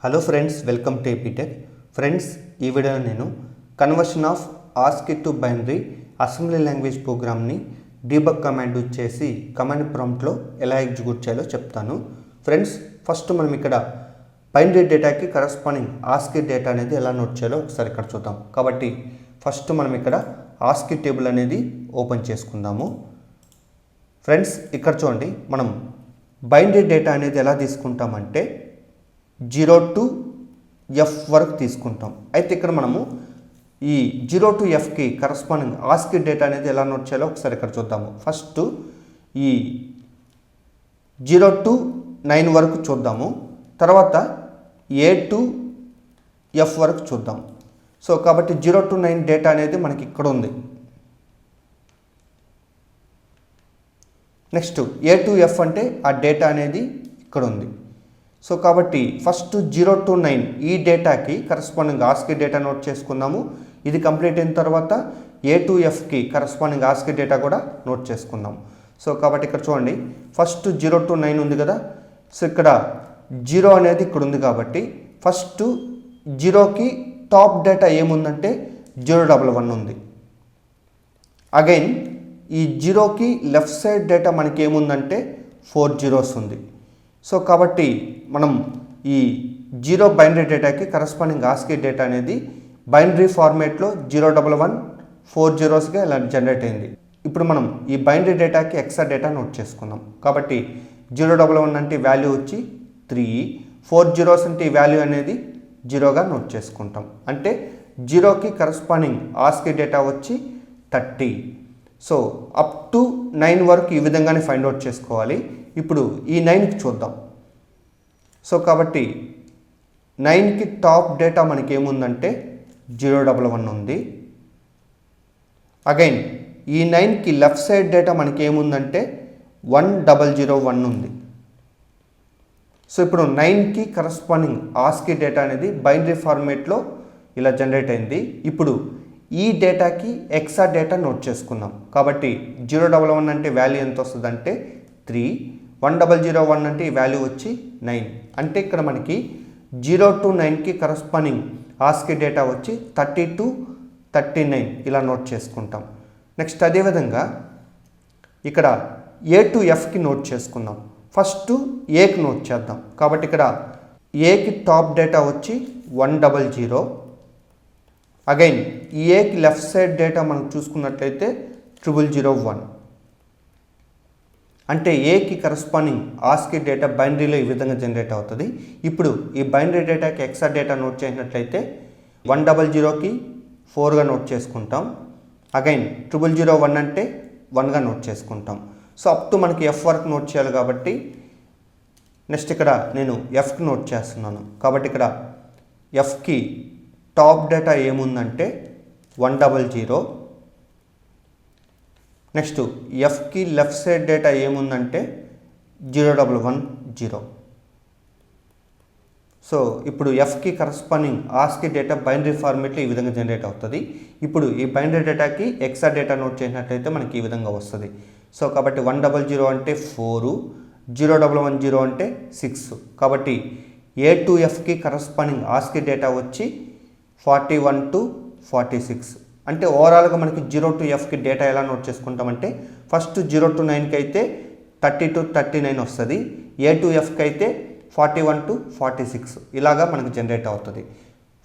Hello friends, welcome to AP Tech. Friends, ఈ వీడియోలో నేను conversion of ASCII to binary assembly language ప్రోగ్రామ్ని debug command use చేసి command ప్రాంప్ట్లో ఎలా ఎగ్జిక్యూట్ చేయాలో చెప్తాను. ఫ్రెండ్స్, ఫస్ట్ మనం ఇక్కడ బైనరీ డేటాకి కరస్పాండింగ్ ఆస్కీ డేటా అనేది ఎలా నోట్ చేయాలో ఒకసారి ఇక్కడ చూద్దాం. కాబట్టి ఫస్ట్ మనం ఇక్కడ ఆస్కీ టేబుల్ అనేది ఓపెన్ చేసుకుందాము. ఫ్రెండ్స్, ఇక్కడ చూడండి, మనం బైనరీ డేటా అనేది ఎలా తీసుకుంటామంటే 0 to F వరకు తీసుకుంటాం. అయితే ఇక్కడ మనము ఈ 0 to Fకి కరస్పాండింగ్ ఆస్కీ డేటా అనేది ఎలా నోట్ చేయాలో ఒకసారి ఇక్కడ చూద్దాము. ఫస్ట్ ఈ 0 to 9 వరకు చూద్దాము, తర్వాత A to F వరకు చూద్దాం. సో కాబట్టి 0 to 9 డేటా అనేది మనకి ఇక్కడ ఉంది. నెక్స్ట్ A to F అంటే ఆ డేటా అనేది ఇక్కడ ఉంది. సో కాబట్టి ఫస్ట్ 0 to 9 ఈ డేటాకి కరస్పాండింగ్ ఆస్కీ డేటా నోట్ చేసుకుందాము. ఇది కంప్లీట్ అయిన తర్వాత A to Fకి కరస్పాండింగ్ ఆస్కీ డేటా కూడా నోట్ చేసుకుందాం. సో కాబట్టి ఇక్కడ చూడండి, ఫస్ట్ 0 to 9 ఉంది కదా. సో ఇక్కడ 0 అనేది ఇక్కడ ఉంది కాబట్టి ఫస్ట్ 0కి టాప్ డేటా ఏముందంటే 011 ఉంది. అగైన్ ఈ 0కి లెఫ్ట్ సైడ్ డేటా మనకి ఏముందంటే 4 zeros ఉంది. సో కాబట్టి మనం ఈ 0 బైనరీ డేటాకి కరస్పాండింగ్ ఆస్కీ డేటా అనేది బైనరీ ఫార్మేట్లో 011 4 zeros ఇలా జనరేట్ అయింది. ఇప్పుడు మనం ఈ బైనరీ డేటాకి ఎక్సా డేటా నోట్ చేసుకుందాం. కాబట్టి 011 అంటే వాల్యూ వచ్చి 3, 4 zeros అంటే ఈ వాల్యూ అనేది 0గా నోట్ చేసుకుంటాం. అంటే 0కి కరస్పాండింగ్ ఆస్కీ డేటా వచ్చి 30. సో అప్ టు 9 వరకు ఈ విధంగానే ఫైండ్ అవుట్ చేసుకోవాలి. ఇప్పుడు ఈ 9కి చూద్దాం. సో కాబట్టి 9కి టాప్ డేటా మనకి ఏముందంటే 011 ఉంది. అగైన్ ఈ 9కి లెఫ్ట్ సైడ్ డేటా మనకి ఏముందంటే 1001 ఉంది. సో ఇప్పుడు 9కి కరస్పాండింగ్ ఆస్కీ డేటా అనేది బైనరీ ఫార్మేట్లో ఇలా జనరేట్ అయింది. ఇప్పుడు ఈ డేటాకి ఎక్సా డేటా నోట్ చేసుకుందాం. కాబట్టి 011 అంటే వాల్యూ ఎంత వస్తుందంటే 3, 1001 అంటే ఈ వాల్యూ వచ్చి 9. అంటే ఇక్కడ మనకి 0 to 9కి కరస్పాండింగ్ ఆస్కీ డేటా వచ్చి 30 to 39 ఇలా నోట్ చేసుకుంటాం. నెక్స్ట్ అదేవిధంగా ఇక్కడ A to Fకి నోట్ చేసుకుందాం. ఫస్ట్ Aకి నోట్ చేద్దాం. కాబట్టి ఇక్కడ Aకి టాప్ డేటా వచ్చి 100. అగైన్ ఈ Aకి లెఫ్ట్ సైడ్ డేటా మనం చూసుకున్నట్లయితే 0001. అంటే Aకి కరస్పాండింగ్ ఆస్కీ డేటా బైనరీలో ఈ విధంగా జనరేట్ అవుతుంది. ఇప్పుడు ఈ బైనరీ డేటాకి ఎక్సా డేటా నోట్ చేసినట్లయితే 100కి 4గా నోట్ చేసుకుంటాం. అగైన్ 0001 అంటే 1గా నోట్ చేసుకుంటాం. సో అప్ టు మనకి F వరకు నోట్ చేయాలి కాబట్టి నెక్స్ట్ ఇక్కడ నేను Fకి నోట్ చేస్తున్నాను. కాబట్టి ఇక్కడ Fకి టాప్ డేటా ఏముందంటే 100. నెక్స్ట్ Fకి లెఫ్ట్ సైడ్ డేటా ఏముందంటే 0110. సో ఇప్పుడు Fకి కరస్పాండింగ్ ఆస్కీ డేటా బైనరీ ఫార్మేట్లో ఈ విధంగా జనరేట్ అవుతుంది. ఇప్పుడు ఈ బైనరీ డేటాకి ఎక్సా డేటా నోట్ చేసినట్లయితే మనకి ఈ విధంగా వస్తుంది. సో కాబట్టి 100 అంటే 4, 0110 అంటే 6. కాబట్టి A to Fకి కరస్పాండింగ్ ఆస్కీ డేటా వచ్చి 41 to 46. అంటే ఓవరాల్గా మనకి 0 to Fకి డేటా ఎలా నోట్ చేసుకుంటామంటే ఫస్ట్ 0 to 9కి అయితే 30 to 39 వస్తుంది. A to Fకి అయితే 41 to 46 ఇలాగా మనకి జనరేట్ అవుతుంది.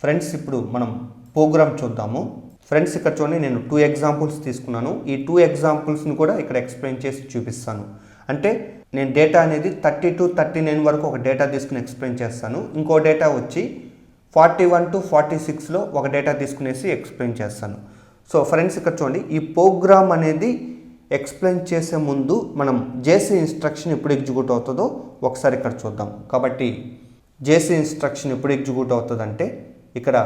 ఫ్రెండ్స్, ఇప్పుడు మనం ప్రోగ్రామ్ చూద్దాము. ఫ్రెండ్స్, ఇక్కడ చూడండి, నేను 2 ఎగ్జాంపుల్స్ తీసుకున్నాను. ఈ 2 ఎగ్జాంపుల్స్ని కూడా ఇక్కడ ఎక్స్ప్లెయిన్ చేసి చూపిస్తాను. అంటే నేను డేటా అనేది 30 to 39 వరకు ఒక డేటా తీసుకుని ఎక్స్ప్లెయిన్ చేస్తాను. ఇంకో డేటా వచ్చి 41 to 46లో ఒక డేటా తీసుకునేసి ఎక్స్ప్లెయిన్ చేస్తాను. సో ఫ్రెండ్స్, ఇక్కడ చూడండి, ఈ ప్రోగ్రామ్ అనేది ఎక్స్ప్లెయిన్ చేసే ముందు మనం జేసీ ఇన్స్ట్రక్షన్ ఎప్పుడు ఎగ్జిక్యూట్ అవుతుందో ఒకసారి ఇక్కడ చూద్దాం. కాబట్టి జేసీ ఇన్స్ట్రక్షన్ ఎప్పుడు ఎగ్జిక్యూట్ అవుతుందంటే ఇక్కడ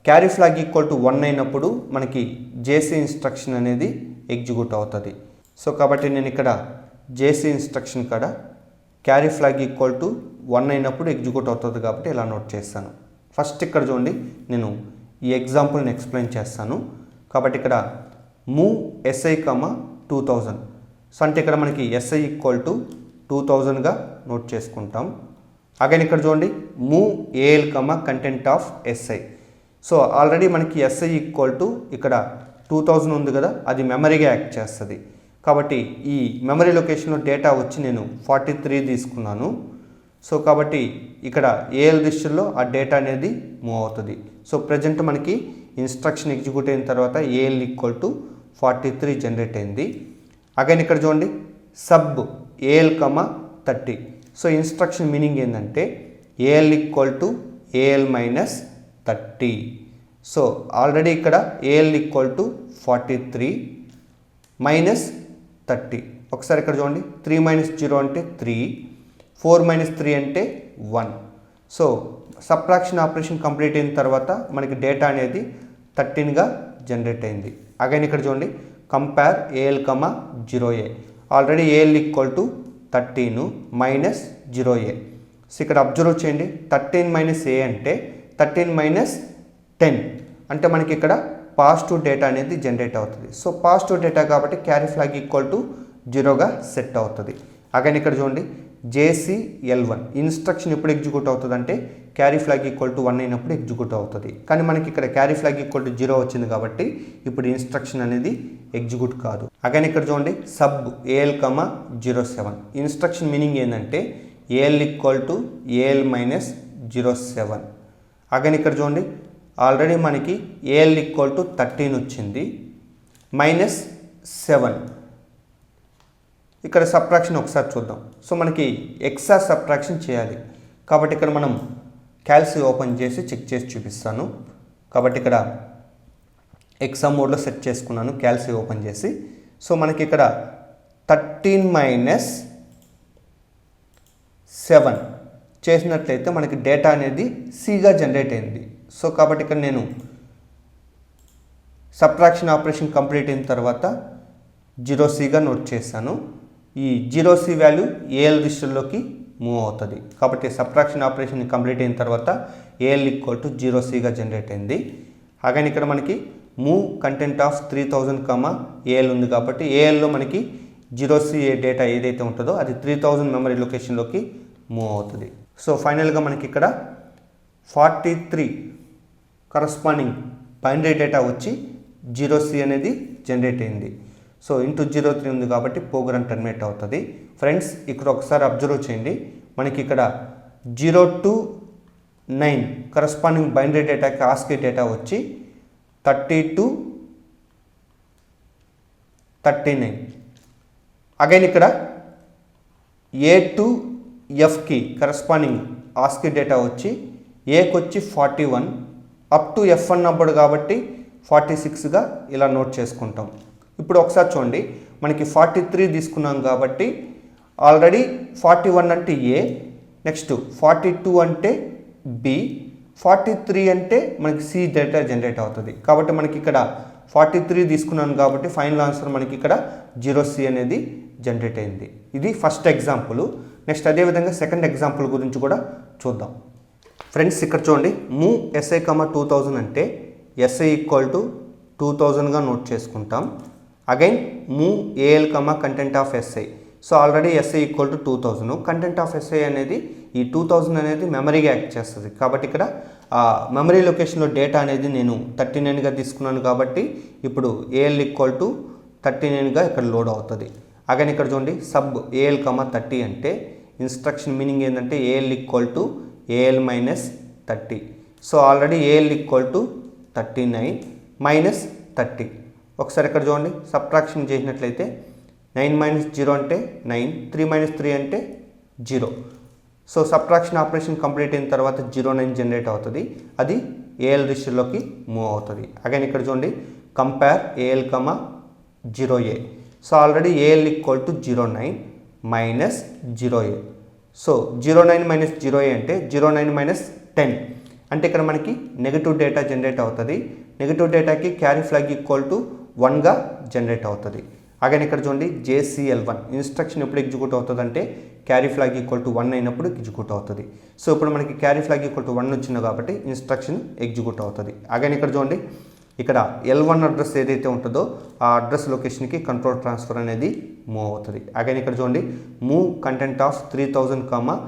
క్యారీ ఫ్లాగ్ ఈక్వల్ టు 1 అయినప్పుడు మనకి జేసీ ఇన్స్ట్రక్షన్ అనేది ఎగ్జిక్యూట్ అవుతుంది. సో కాబట్టి నేను ఇక్కడ జేసీ ఇన్స్ట్రక్షన్ కాడ క్యారీ ఫ్లాగ్ ఈక్వల్ టు 1 అయినప్పుడు ఎగ్జిక్యూట్ అవుతుంది కాబట్టి ఇలా నోట్ చేస్తాను. ఫస్ట్ ఇక్కడ చూడండి, నేను ఈ ఎగ్జాంపుల్ని ఎక్స్ప్లెయిన్ చేస్తాను. కాబట్టి ఇక్కడ మూవ్ SI, 2000. సో అంటే ఇక్కడ మనకి SI ఈక్వల్ టు 2000గా నోట్ చేసుకుంటాం. అగైన్ ఇక్కడ చూడండి move AL content of SI. So already మనకి ఎస్ఐ ఈక్వల్ టు ఇక్కడ 2000 ఉంది కదా, అది మెమరీగా యాక్ట్ చేస్తుంది. కాబట్టి ఈ మెమరీ లొకేషన్లో డేటా వచ్చి నేను 43 తీసుకున్నాను. సో కాబట్టి ఇక్కడ ఏఎల్ రిజిస్టర్లో ఆ డేటా అనేది మూవ్ అవుతుంది. సో ప్రజెంట్ మనకి ఇన్స్ట్రక్షన్ ఎగ్జిక్యూట్ అయిన తర్వాత ఏఎల్ ఈక్వల్ టు 43 జనరేట్ అయింది. అగైన్ ఇక్కడ చూడండి sub AL 30. So instruction meaning ఏంటంటే AL equal to AL minus 30. So already ఇక్కడ ఏఎల్ ఈక్వల్ టు 43 మైనస్ 30. ఒకసారి ఇక్కడ చూడండి 3 మైనస్ 0 అంటే 3, 4 మైనస్ 3 అంటే 1. సో సబ్ట్రాక్షన్ ఆపరేషన్ కంప్లీట్ అయిన తర్వాత మనకి డేటా అనేది 13గా జనరేట్ అయింది. అగైన్ ఇక్కడ చూడండి compare AL 0a. Already AL equal to 13 minus 0a. So ఇక్కడ అబ్జర్వ్ చేయండి 13 మైనస్ ఏ అంటే 13 మైనస్ 10 అంటే మనకి ఇక్కడ పాజిటివ్ డేటా అనేది జనరేట్ అవుతుంది. సో పాజిటివ్ డేటా కాబట్టి క్యారీ ఫ్లాగ్ ఈక్వల్ టు 0గా సెట్ అవుతుంది. అగైన్ ఇక్కడ చూడండి JCL1 ఇన్స్ట్రక్షన్ ఎప్పుడు ఎగ్జిక్యూట్ అవుతుంది అంటే క్యారీ ఫ్లాగ్ ఈక్వల్ టు 1 అయినప్పుడు ఎగ్జిక్యూట్ అవుతుంది. కానీ మనకి ఇక్కడ క్యారీ ఫ్లాగ్ ఈక్వల్ టు 0 వచ్చింది కాబట్టి ఇప్పుడు ఇన్స్ట్రక్షన్ అనేది ఎగ్జిక్యూట్ కాదు. అగైన్ ఇక్కడ చూడండి సబ్ ఏఎల్ 07. ఇన్స్ట్రక్షన్ మీనింగ్ ఏంటంటే AL equal to AL minus 07. Again ఇక్కడ చూడండి ఆల్రెడీ మనకి ఏఎల్ ఈక్వల్ టు 13 వచ్చింది మైనస్ 7. ఇక్కడ సబ్ట్రాక్షన్ ఒకసారి చూద్దాం. సో మనకి ఎక్స్ఆర్ సబ్ట్రాక్షన్ చేయాలి కాబట్టి ఇక్కడ మనం క్యాల్సి ఓపెన్ చేసి చెక్ చేసి చూపిస్తాను. కాబట్టి ఇక్కడ ఎక్సామ్ మోడ్లో సెట్ చేసుకున్నాను క్యాల్సి ఓపెన్ చేసి. సో మనకి ఇక్కడ 13 మైనస్ 7 చేసినట్లయితే మనకి డేటా అనేది సిగా జనరేట్ అయింది. సో కాబట్టి ఇక్కడ నేను సబ్ట్రాక్షన్ ఆపరేషన్ కంప్లీట్ అయిన తర్వాత 0cగా నోట్ చేశాను. ఈ 0c వాల్యూ ఏఎల్ రిజిస్టర్లోకి మూవ్ అవుతుంది. కాబట్టి సబ్ట్రాక్షన్ ఆపరేషన్ కంప్లీట్ అయిన తర్వాత ఏఎల్ ఈక్వల్ టు 0cగా జనరేట్ అయింది. అగైన్ ఇక్కడ మనకి మూవ్ కంటెంట్ ఆఫ్ 3000 ఏఎల్ ఉంది కాబట్టి ఏఎల్లో మనకి 0c డేటా ఏదైతే ఉంటుందో అది 3000 మెమరీ లొకేషన్లోకి మూవ్ అవుతుంది. సో ఫైనల్గా మనకి ఇక్కడ 43 కరస్పాండింగ్ బైనరీ డేటా వచ్చి 0c అనేది జనరేట్ అయింది. సో ఇంటూ 03 ఉంది కాబట్టి ప్రోగ్రామ్ టర్మినేట్ అవుతుంది. ఫ్రెండ్స్ ఇక్కడ ఒకసారి అబ్జర్వ్ చేయండి మనకి ఇక్కడ 0 to 9 కరస్పాండింగ్ బైనరీ డేటాకి ఆస్కీ డేటా వచ్చి 30 to 39. అగైన్ ఇక్కడ ఏ టు ఎఫ్కి కరస్పాండింగ్ ఆస్కీ డేటా వచ్చి ఏకి వచ్చి 41 అప్ టు F1 అప్పుడు కాబట్టి 46గా ఇలా నోట్ చేసుకుంటాం. ఇప్పుడు ఒకసారి చూడండి మనకి 43 తీసుకున్నాం కాబట్టి ఆల్రెడీ 41 అంటే ఏ, నెక్స్ట్ 42 అంటే బి, 43 అంటే మనకి సి డేటా జనరేట్ అవుతుంది. కాబట్టి మనకి ఇక్కడ 43 తీసుకున్నాను కాబట్టి ఫైనల్ ఆన్సర్ మనకి ఇక్కడ 0c అనేది జనరేట్ అయింది. ఇది ఫస్ట్ ఎగ్జాంపుల్. నెక్స్ట్ అదేవిధంగా సెకండ్ ఎగ్జాంపుల్ గురించి కూడా చూద్దాం. ఫ్రెండ్స్ ఇక్కడ చూడండి మూవ్ ఎస్ఐ 2000 అంటే ఎస్ఐ ఈక్వల్ టు 2000గా నోట్ చేసుకుంటాం. Again move AL content of SI. So already SI equal to 2000, content of SI అనేది ఈ 2000 అనేది మెమరీగా యాక్ట్ చేస్తుంది. కాబట్టి ఇక్కడ ఆ మెమరీ లొకేషన్లో డేటా అనేది నేను 39గా తీసుకున్నాను కాబట్టి ఇప్పుడు ఏఎల్ ఈక్వల్ టు 39గా ఇక్కడ లోడ్ అవుతుంది. అగైన్ ఇక్కడ చూడండి సబ్ ఏఎల్ 30 అంటే ఇన్స్ట్రక్షన్ మీనింగ్ ఏంటంటే AL equal to AL minus 30. So already AL equal to 39 minus 30. ఒకసారి ఇక్కడ చూడండి సబ్ట్రాక్షన్ చేసినట్లయితే 9 మైనస్ 0 అంటే 9, 3 మైనస్ 3 అంటే 0. సో సబ్ట్రాక్షన్ ఆపరేషన్ కంప్లీట్ అయిన తర్వాత 09 జనరేట్ అవుతుంది, అది ఏఎల్ రిజిస్టర్లోకి మూవ్ అవుతుంది. అగైన్ ఇక్కడ చూడండి compare AL 0a. So already AL equal to 09 minus 0a. So 09 minus 0a అంటే 09 మైనస్ 10 అంటే ఇక్కడ మనకి నెగిటివ్ డేటా జనరేట్ అవుతుంది. నెగిటివ్ డేటాకి క్యారీ ఫ్లాగ్ ఈక్వల్ టు 1గా జనరేట్ అవుతుంది. అగైన్ ఇక్కడ చూడండి JCL1 ఇన్స్ట్రక్షన్ ఎప్పుడు ఎగ్జిక్యూట్ అవుతుంది అంటే క్యారీ ఫ్లాగ్ ఈక్వల్ టు 1 అయినప్పుడు ఎగ్జిక్యూట్ అవుతుంది. సో ఇప్పుడు మనకి క్యారీ ఫ్లాగ్ ఈక్వల్ టు 1 వచ్చింది కాబట్టి ఇన్స్ట్రక్షన్ ఎగ్జిక్యూట్ అవుతుంది. అగైన్ ఇక్కడ చూడండి ఇక్కడ L1 అడ్రస్ ఏదైతే ఉంటుందో ఆ అడ్రస్ లొకేషన్కి కంట్రోల్ ట్రాన్స్ఫర్ అనేది మూవ్ అవుతుంది. అగైన్ ఇక్కడ చూడండి move content of 3000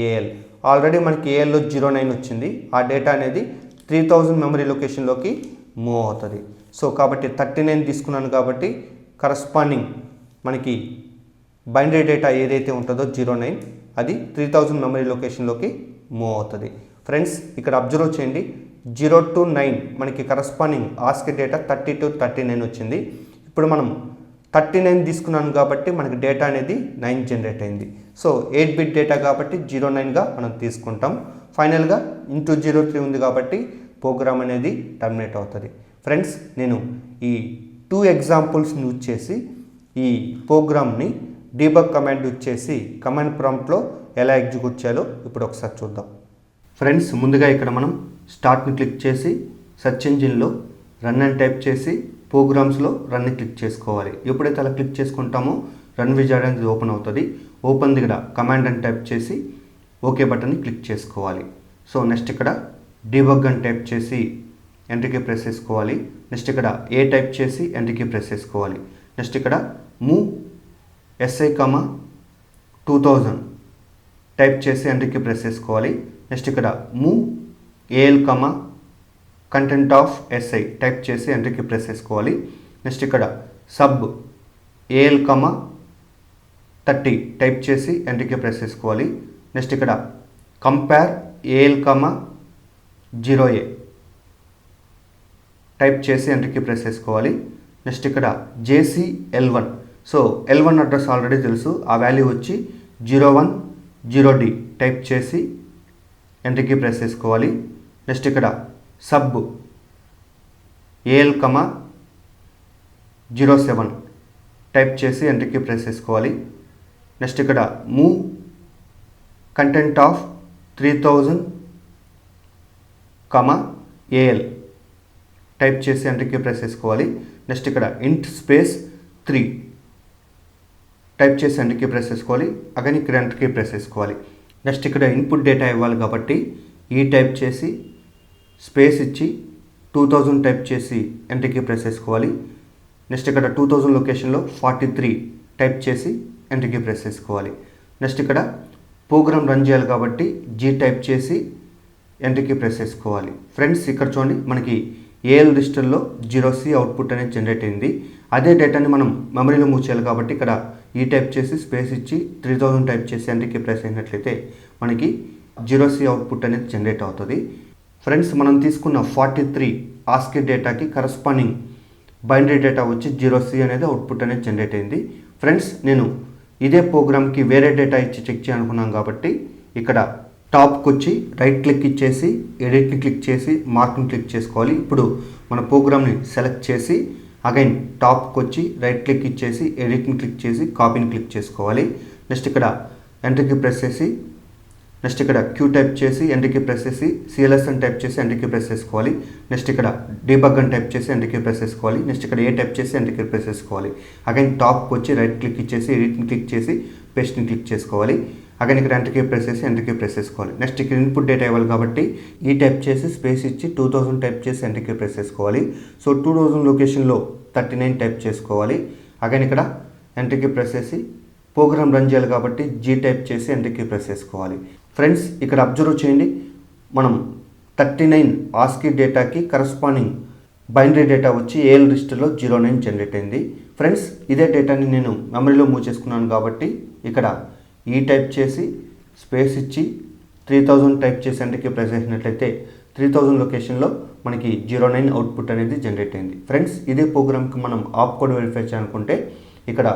AL. Already మనకి ఏఎల్లో 09 వచ్చింది. ఆ డేటా అనేది 3000 మెమరీ లొకేషన్లోకి మూవ్ అవుతుంది. సో కాబట్టి 39 తీసుకున్నాను కాబట్టి కరస్పాండింగ్ మనకి బైనరీ డేటా ఏదైతే ఉంటుందో 09 అది 3000 మెమరీ లొకేషన్లోకి మూవ్ అవుతుంది. ఫ్రెండ్స్ ఇక్కడ అబ్జర్వ్ చేయండి, 0 to 9 మనకి కరస్పాండింగ్ ఆస్కీ డేటా 30 to 39 వచ్చింది. ఇప్పుడు మనం 39 తీసుకున్నాను కాబట్టి మనకి డేటా అనేది 9 జనరేట్ అయింది. సో 8 బిట్ డేటా కాబట్టి 09గా మనం తీసుకుంటాం. ఫైనల్గా ఇంటూ 03 ఉంది కాబట్టి ప్రోగ్రామ్ అనేది టర్మినేట్ అవుతుంది. ఫ్రెండ్స్ నేను ఈ 2 ఎగ్జాంపుల్స్ని యూజ్ చేసి ఈ ప్రోగ్రామ్ని డీబగ్ కమాండ్ యూజ్ చేసి కమాండ్ ప్రాంప్ట్లో ఎలా ఎగ్జిక్యూట్ చేయాలో ఇప్పుడు ఒకసారి చూద్దాం. ఫ్రెండ్స్ ముందుగా ఇక్కడ మనం స్టార్ట్ని క్లిక్ చేసి సెర్చ్ ఇంజిన్లో రన్ అని టైప్ చేసి ప్రోగ్రామ్స్లో రన్ని క్లిక్ చేసుకోవాలి. ఎప్పుడైతే అలా క్లిక్ చేసుకుంటామో రన్ విజార్డ్ అనేది ఓపెన్ అవుతుంది. ఓపెన్ దగ్గర కమాండ్ అని టైప్ చేసి ఓకే బటన్ని క్లిక్ చేసుకోవాలి. సో నెక్స్ట్ ఇక్కడ డీబగ్ అని టైప్ చేసి ఎంట్రీకి ప్రెస్ చేసుకోవాలి. నెక్స్ట్ ఇక్కడ ఏ టైప్ చేసి ఎంట్రీకి ప్రెస్ చేసుకోవాలి. నెక్స్ట్ ఇక్కడ మూవ్ SI, 2000 టైప్ చేసి ఎంట్రీకి ప్రెస్ చేసుకోవాలి. నెక్స్ట్ ఇక్కడ move AL, content of SI type చేసి ఎంట్రీకి ప్రెస్ చేసుకోవాలి. నెక్స్ట్ ఇక్కడ సబ్ AL, 30 టైప్ చేసి ఎంట్రీకి ప్రెస్ చేసుకోవాలి. నెక్స్ట్ ఇక్కడ కంపేర్ AL, 0A టైప్ చేసి ఎంట్రీకి ప్రెస్ చేసుకోవాలి. నెక్స్ట్ ఇక్కడ JC L1, so L1 address already తెలుసు, ఆ వాల్యూ వచ్చి 010D టైప్ చేసి ఎంట్రీకి ప్రెస్ చేసుకోవాలి. నెక్స్ట్ ఇక్కడ సబ్ AL, 07 టైప్ చేసి ఎంట్రీకి ప్రెస్ చేసుకోవాలి. నెక్స్ట్ ఇక్కడ move content of 3000, AL type చేసి ఎంట్రీకి ప్రెస్ చేసుకోవాలి. నెక్స్ట్ ఇక్కడ ఇంట్ స్పేస్ 3 టైప్ చేసి ఎంట్రీకి ప్రెస్ చేసుకోవాలి. అగైన్ ఇక్కడ ఎంట్రీకి ప్రెస్ చేసుకోవాలి. నెక్స్ట్ ఇక్కడ ఇన్పుట్ డేటా ఇవ్వాలి కాబట్టి ఈ టైప్ చేసి స్పేస్ ఇచ్చి 2000 టైప్ చేసి ఎంట్రీకి ప్రెస్ చేసుకోవాలి. నెక్స్ట్ ఇక్కడ 2000 లొకేషన్లో 43 టైప్ చేసి ఎంట్రీకి ప్రెస్ చేసుకోవాలి. నెక్స్ట్ ఇక్కడ ప్రోగ్రామ్ రన్ చేయాలి కాబట్టి G టైప్ చేసి ఎంట్రీకి ప్రెస్ చేసుకోవాలి. ఫ్రెండ్స్ ఇక్కడ చూడండి, మనకి AL రిజిస్టర్లో 0C అవుట్పుట్ అనేది జనరేట్ అయింది. అదే డేటాని మనం మెమరీలో మూవ్ చేయాలి కాబట్టి ఇక్కడ ఈ టైప్ చేసి స్పేస్ ఇచ్చి 3000 టైప్ చేసి ఎంట్రీకి ప్రెస్ అయినట్లయితే మనకి 0C అవుట్పుట్ అనేది జనరేట్ అవుతుంది. ఫ్రెండ్స్ మనం తీసుకున్న 43 ఆస్కీ డేటాకి కరస్పాండింగ్ బైనరీ డేటా వచ్చి 0C అనేది అవుట్పుట్ అనేది జనరేట్ అయింది. ఫ్రెండ్స్ నేను ఇదే ప్రోగ్రామ్కి వేరే డేటా ఇచ్చి చెక్ చేయాలనుకున్నాం కాబట్టి ఇక్కడ టాప్కి వచ్చి రైట్ క్లిక్ ఇచ్చేసి ఎడిట్ని క్లిక్ చేసి మార్క్ని క్లిక్ చేసుకోవాలి. ఇప్పుడు మన ప్రోగ్రామ్ని సెలెక్ట్ చేసి అగైన్ టాప్కి వచ్చి రైట్ క్లిక్ ఇచ్చేసి ఎడిట్ని క్లిక్ చేసి కాపీని క్లిక్ చేసుకోవాలి. నెక్స్ట్ ఇక్కడ ఎంట్రీకి ప్రెస్ చేసి నెక్స్ట్ ఇక్కడ Q టైప్ చేసి ఎంట్రీకి ప్రెస్ చేసి CLS అని టైప్ చేసి ఎంట్రీకి ప్రెస్ చేసుకోవాలి. నెక్స్ట్ ఇక్కడ డీబగ్ అని టైప్ చేసి ఎంట్రీకి ప్రెస్ చేసుకోవాలి. నెక్స్ట్ ఇక్కడ ఏ టైప్ చేసి ఎంట్రీకి ప్రెస్ చేసుకోవాలి. అగైన్ టాప్కి వచ్చి రైట్ క్లిక్ ఇచ్చేసి ఎడిట్ని క్లిక్ చేసి పేస్ట్ని క్లిక్ చేసుకోవాలి. అగైన్ ఇక్కడ ఎంట్రీకి ప్రెస్ చేసి ఎంట్రీకి ప్రెస్ చేసుకోవాలి. నెక్స్ట్ ఇక్కడ ఇన్పుట్ డేటా ఇవ్వాలి కాబట్టి ఈ టైప్ చేసి స్పేస్ ఇచ్చి 2000 టైప్ చేసి ఎంట్రీకి ప్రెస్ చేసుకోవాలి. సో 2000 లొకేషన్లో 39 టైప్ చేసుకోవాలి. అగైన్ ఇక్కడ ఎంట్రీకి ప్రెస్ చేసి ప్రోగ్రామ్ రన్ చేయాలి కాబట్టి G టైప్ చేసి ఎంట్రీకి ప్రెస్ చేసుకోవాలి. ఫ్రెండ్స్ ఇక్కడ అబ్జర్వ్ చేయండి, మనం 39 ఆస్కీ డేటాకి కరస్పాండింగ్ బైనరీ డేటా వచ్చి AL రిజిస్టర్లో 09 జనరేట్ అయింది. ఫ్రెండ్స్ ఇదే డేటాని నేను మెమరీలో మూవ్ చేసుకున్నాను కాబట్టి ఇక్కడ ఈ టైప్ చేసి స్పేస్ ఇచ్చి 3000 టైప్ చేసి ఎంట్రీకి ప్రెస్ చేసినట్లయితే 3000 లొకేషన్లో మనకి 09 అవుట్పుట్ అనేది జనరేట్ అయింది. ఫ్రెండ్స్ ఇదే ప్రోగ్రామ్కి మనం ఆప్ కోడ్ వెరిఫై చేయాలనుకుంటే ఇక్కడ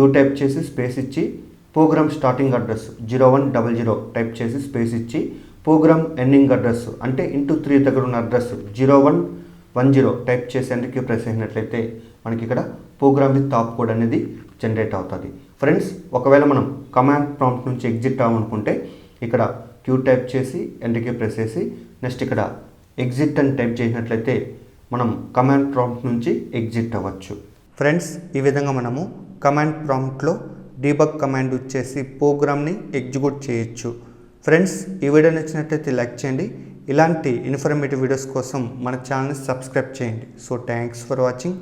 యూ టైప్ చేసి స్పేస్ ఇచ్చి ప్రోగ్రామ్ స్టార్టింగ్ అడ్రస్ 0100 టైప్ చేసి స్పేస్ ఇచ్చి ప్రోగ్రామ్ ఎండింగ్ అడ్రస్ అంటే ఇంటూ 3 దగ్గర ఉన్న అడ్రస్ 0110 టైప్ చేసి ఎంట్రీకి ప్రెస్ అయినట్లయితే మనకి ఇక్కడ ప్రోగ్రామ్ విత్ ఆప్ కోడ్ అనేది జనరేట్ అవుతుంది. ఫ్రెండ్స్ ఒకవేళ మనం కమాండ్ ప్రాంప్ట్ నుంచి ఎగ్జిట్ అవ్వాలనుకుంటే ఇక్కడ Q టైప్ చేసి ఎంట్రీకి ప్రెస్ చేసి నెక్స్ట్ ఇక్కడ ఎగ్జిట్ అని టైప్ చేసినట్లయితే మనం కమాండ్ ప్రాంప్ట్ నుంచి ఎగ్జిట్ అవ్వచ్చు. ఫ్రెండ్స్ ఈ విధంగా మనము కమాండ్ ప్రాంప్ట్లో డీబగ్ కమాండ్ వచ్చేసి ప్రోగ్రామ్ని ఎగ్జిక్యూట్ చేయొచ్చు. ఫ్రెండ్స్ ఈ వీడియో నచ్చినట్లయితే లైక్ చేయండి. ఇలాంటి ఇన్ఫర్మేటివ్ వీడియోస్ కోసం మన ఛానల్ని సబ్స్క్రైబ్ చేయండి. So thanks for watching.